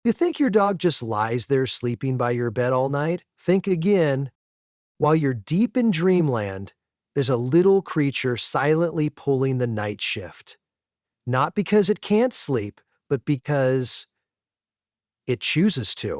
You think your dog just lies there sleeping by your bed all night? Think again. While you're deep in dreamland, there's a little creature silently pulling the night shift. Not because it can't sleep, but because it chooses to.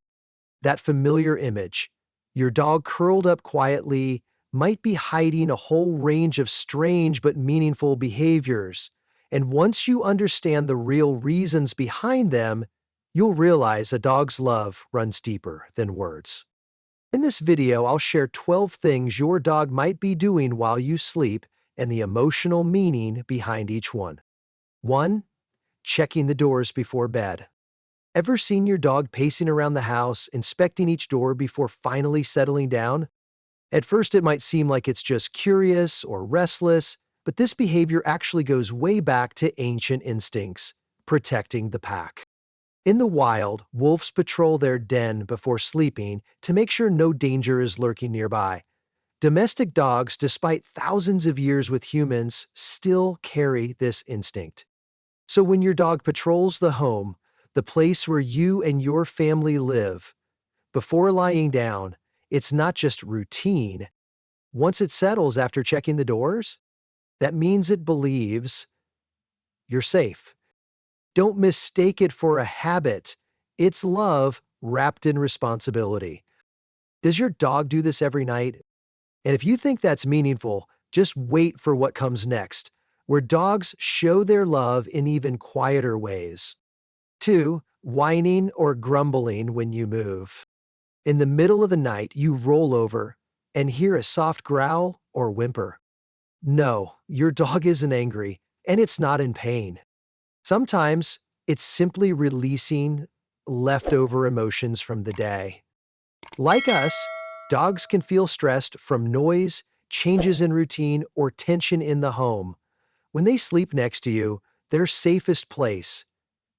That familiar image, your dog curled up quietly, might be hiding a whole range of strange but meaningful behaviors. And once you understand the real reasons behind them, you'll realize a dog's love runs deeper than words. In this video, I'll share 12 things your dog might be doing while you sleep and the emotional meaning behind each one. 1. Checking the doors before bed. Ever seen your dog pacing around the house, inspecting each door before finally settling down? At first, it might seem like it's just curious or restless, but this behavior actually goes way back to ancient instincts, protecting the pack. In the wild, wolves patrol their den before sleeping to make sure no danger is lurking nearby. Domestic dogs, despite thousands of years with humans, still carry this instinct. So when your dog patrols the home, the place where you and your family live, before lying down, it's not just routine. Once it settles after checking the doors, that means it believes you're safe. Don't mistake it for a habit. It's love wrapped in responsibility. Does your dog do this every night? And if you think that's meaningful, just wait for what comes next, where dogs show their love in even quieter ways. 2. Whining or grumbling when you move. In the middle of the night, you roll over and hear a soft growl or whimper. No, your dog isn't angry, and it's not in pain. Sometimes it's simply releasing leftover emotions from the day. Like us, dogs can feel stressed from noise, changes in routine, or tension in the home. When they sleep next to you, their safest place,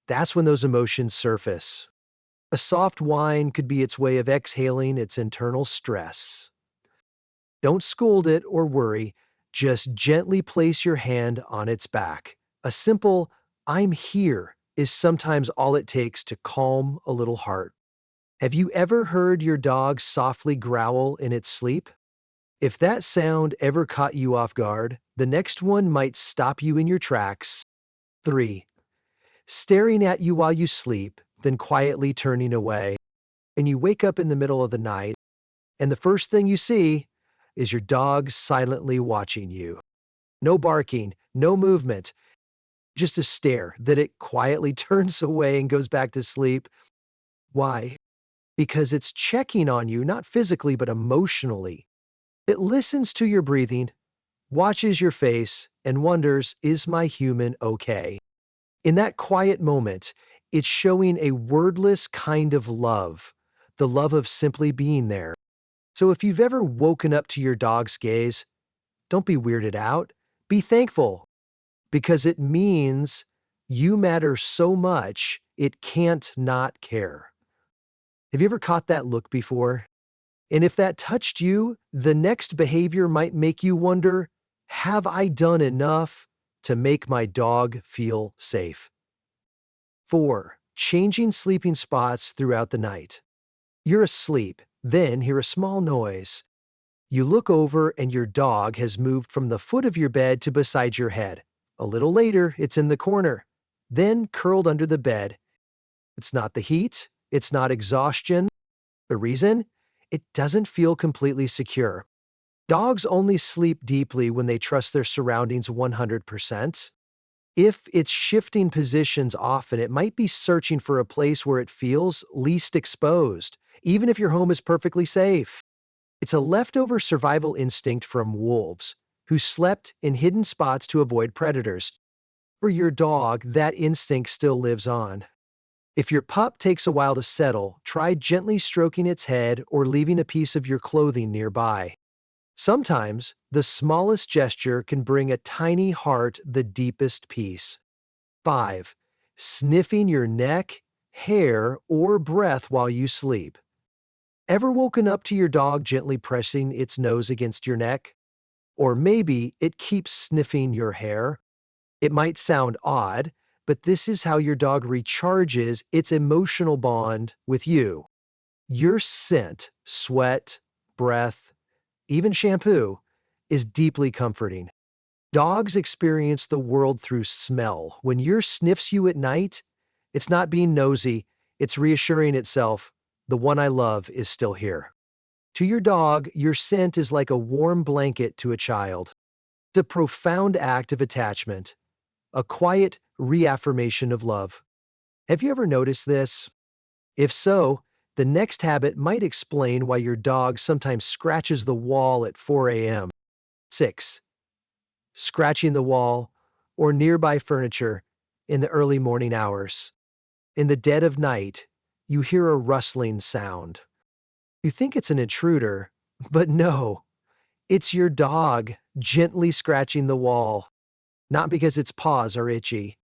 that's when those emotions surface. A soft whine could be its way of exhaling its internal stress. Don't scold it or worry, just gently place your hand on its back. A simple, "I'm here," is sometimes all it takes to calm a little heart. Have you ever heard your dog softly growl in its sleep? If that sound ever caught you off guard, the next one might stop you in your tracks. 3. Staring at you while you sleep, then quietly turning away. And you wake up in the middle of the night, and the first thing you see is your dog silently watching you. No barking, no movement, just a stare that it quietly turns away and goes back to sleep. Why? Because it's checking on you, not physically, but emotionally. It listens to your breathing, watches your face, and wonders, is my human okay? In that quiet moment, it's showing a wordless kind of love, the love of simply being there. So if you've ever woken up to your dog's gaze, don't be weirded out. Be thankful, because it means you matter so much it can't not care. Have you ever caught that look before? And if that touched you, the next behavior might make you wonder, have I done enough to make my dog feel safe? 4. Changing sleeping spots throughout the night. You're asleep, then hear a small noise. You look over and your dog has moved from the foot of your bed to beside your head. A little later, it's in the corner, then curled under the bed. It's not the heat, it's not exhaustion. The reason? It doesn't feel completely secure. Dogs only sleep deeply when they trust their surroundings 100%. If it's shifting positions often, it might be searching for a place where it feels least exposed, even if your home is perfectly safe. It's a leftover survival instinct from wolves, who slept in hidden spots to avoid predators. For your dog, that instinct still lives on. If your pup takes a while to settle, try gently stroking its head or leaving a piece of your clothing nearby. Sometimes, the smallest gesture can bring a tiny heart the deepest peace. 5. Sniffing your neck, hair, or breath while you sleep. Ever woken up to your dog gently pressing its nose against your neck? Or maybe it keeps sniffing your hair? It might sound odd, but this is how your dog recharges its emotional bond with you. Your scent, sweat, breath, even shampoo, is deeply comforting. Dogs experience the world through smell. When yours sniffs you at night, it's not being nosy, it's reassuring itself, the one I love is still here. To your dog, your scent is like a warm blanket to a child. It's a profound act of attachment, a quiet reaffirmation of love. Have you ever noticed this? If so, the next habit might explain why your dog sometimes scratches the wall at 4 a.m. 6. Scratching the wall or nearby furniture in the early morning hours. In the dead of night, you hear a rustling sound. You think it's an intruder, but no, it's your dog gently scratching the wall, not because its paws are itchy.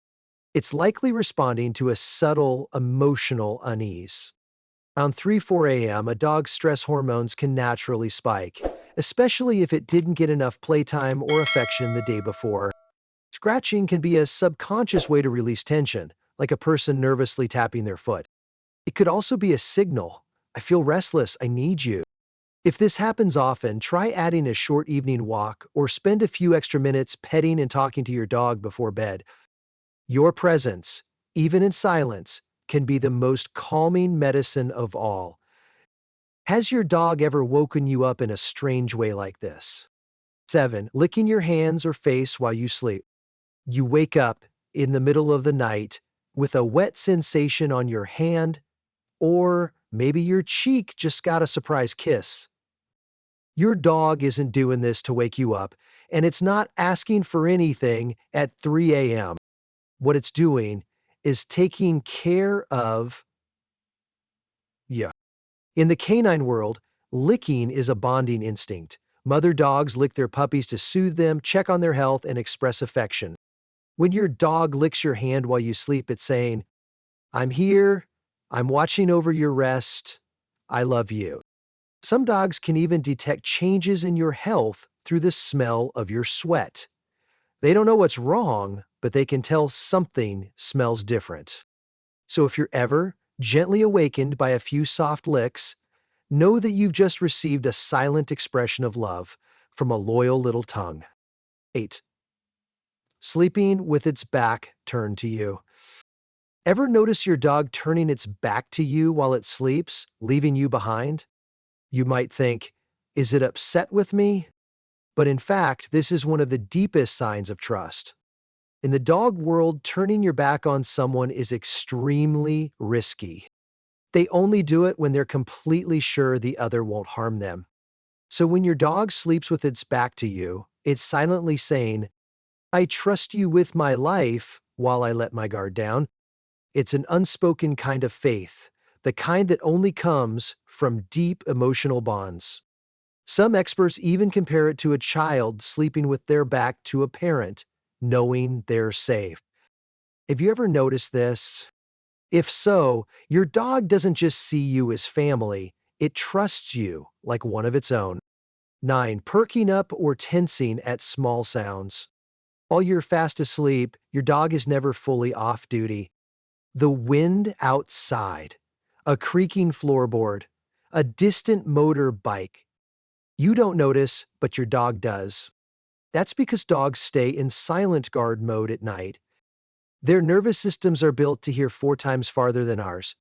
It's likely responding to a subtle emotional unease. Around 3-4 a.m., a dog's stress hormones can naturally spike, especially if it didn't get enough playtime or affection the day before. Scratching can be a subconscious way to release tension, like a person nervously tapping their foot. It could also be a signal. I feel restless, I need you. If this happens often, try adding a short evening walk or spend a few extra minutes petting and talking to your dog before bed. Your presence, even in silence, can be the most calming medicine of all. Has your dog ever woken you up in a strange way like this? 7. Licking your hands or face while you sleep. You wake up in the middle of the night with a wet sensation on your hand, or maybe your cheek just got a surprise kiss. Your dog isn't doing this to wake you up, and it's not asking for anything at 3 a.m. What it's doing is taking care of you. In the canine world, licking is a bonding instinct. Mother dogs lick their puppies to soothe them, check on their health, and express affection. When your dog licks your hand while you sleep, it's saying, I'm here, I'm watching over your rest, I love you. Some dogs can even detect changes in your health through the smell of your sweat. They don't know what's wrong, but they can tell something smells different. So if you're ever gently awakened by a few soft licks, know that you've just received a silent expression of love from a loyal little tongue. 8. Sleeping with its back turned to you. Ever notice your dog turning its back to you while it sleeps, leaving you behind? You might think, is it upset with me? But in fact, this is one of the deepest signs of trust. In the dog world, turning your back on someone is extremely risky. They only do it when they're completely sure the other won't harm them. So when your dog sleeps with its back to you, it's silently saying, I trust you with my life while I let my guard down. It's an unspoken kind of faith, the kind that only comes from deep emotional bonds. Some experts even compare it to a child sleeping with their back to a parent, knowing they're safe. Have you ever noticed this? If so, your dog doesn't just see you as family, it trusts you like one of its own. 9. Perking up or tensing at small sounds. While you're fast asleep, your dog is never fully off duty. The wind outside, a creaking floorboard, a distant motor bike. You don't notice, but your dog does. That's because dogs stay in silent guard mode at night. Their nervous systems are built to hear 4 times farther than ours.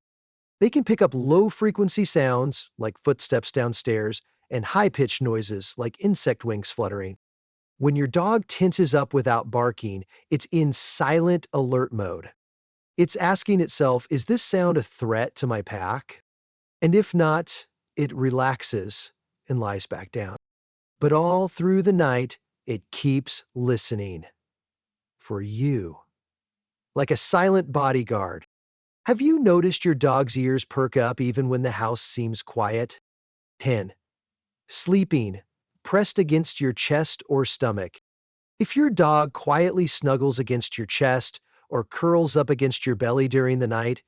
They can pick up low-frequency sounds, like footsteps downstairs, and high-pitched noises, like insect wings fluttering. When your dog tenses up without barking, it's in silent alert mode. It's asking itself, is this sound a threat to my pack? And if not, it relaxes and lies back down. But all through the night, it keeps listening. For you. Like a silent bodyguard. Have you noticed your dog's ears perk up even when the house seems quiet? 10. Sleeping, pressed against your chest or stomach. If your dog quietly snuggles against your chest or curls up against your belly during the night,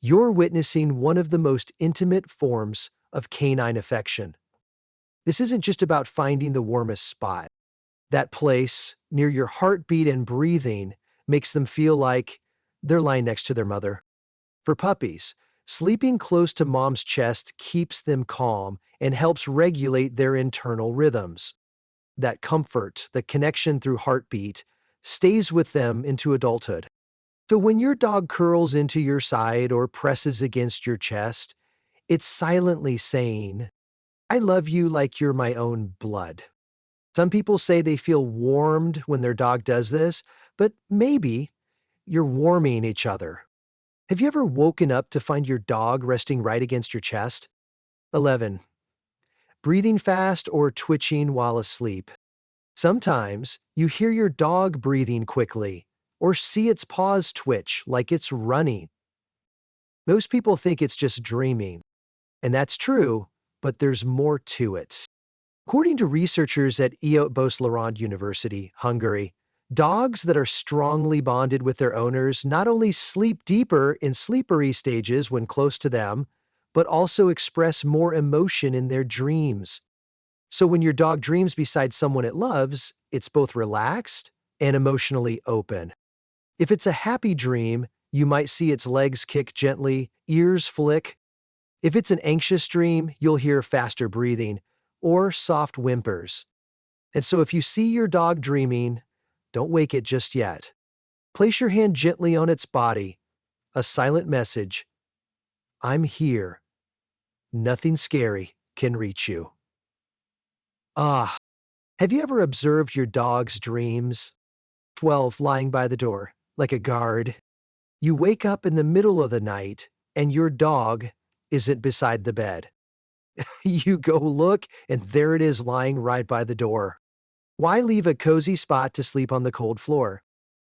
you're witnessing one of the most intimate forms of canine affection. This isn't just about finding the warmest spot. That place, near your heartbeat and breathing, makes them feel like They're lying next to their mother. For puppies, sleeping close to mom's chest keeps them calm and helps regulate their internal rhythms. That comfort, the connection through heartbeat, stays with them into adulthood. So when your dog curls into your side or presses against your chest, it's silently saying, I love you like you're my own blood. Some people say they feel warmed when their dog does this, but maybe you're warming each other. Have you ever woken up to find your dog resting right against your chest? 11. Breathing fast or twitching while asleep. Sometimes you hear your dog breathing quickly or see its paws twitch like it's running. Most people think it's just dreaming, and that's true, but there's more to it. According to researchers at Eötvös University, Hungary, dogs that are strongly bonded with their owners not only sleep deeper in sleepery stages when close to them, but also express more emotion in their dreams. So when your dog dreams beside someone it loves, it's both relaxed and emotionally open. If it's a happy dream, you might see its legs kick gently, ears flick. If it's an anxious dream, you'll hear faster breathing or soft whimpers. And so if you see your dog dreaming, don't wake it just yet. Place your hand gently on its body, a silent message. I'm here. Nothing scary can reach you. Ah, have you ever observed your dog's dreams? 12 lying by the door, like a guard. You wake up in the middle of the night, and your dog isn't beside the bed. You go look, and there it is lying right by the door. Why leave a cozy spot to sleep on the cold floor?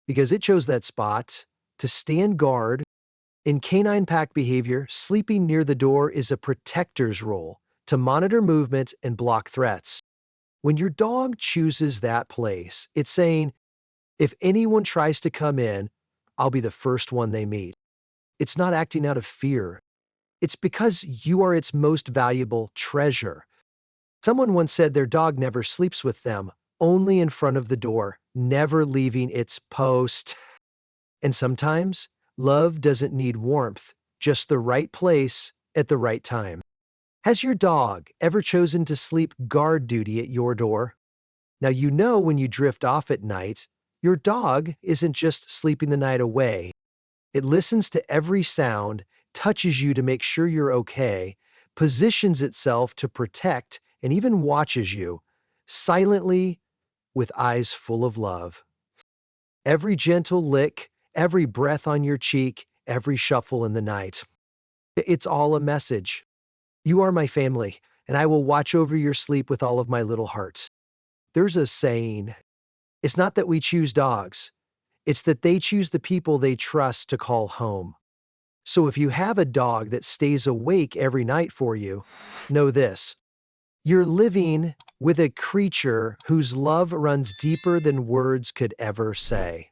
Because it chose that spot to stand guard. In canine pack behavior, sleeping near the door is a protector's role to monitor movement and block threats. When your dog chooses that place, it's saying, if anyone tries to come in, I'll be the first one they meet. It's not acting out of fear. It's because you are its most valuable treasure. Someone once said their dog never sleeps with them, only in front of the door, never leaving its post. And sometimes, love doesn't need warmth, just the right place at the right time. Has your dog ever chosen to sleep guard duty at your door? Now you know when you drift off at night, your dog isn't just sleeping the night away. It listens to every sound, touches you to make sure you're okay, positions itself to protect, and even watches you, silently, with eyes full of love. Every gentle lick, every breath on your cheek, every shuffle in the night. It's all a message. You are my family, and I will watch over your sleep with all of my little heart. There's a saying, it's not that we choose dogs, it's that they choose the people they trust to call home. So if you have a dog that stays awake every night for you, know this. You're living with a creature whose love runs deeper than words could ever say.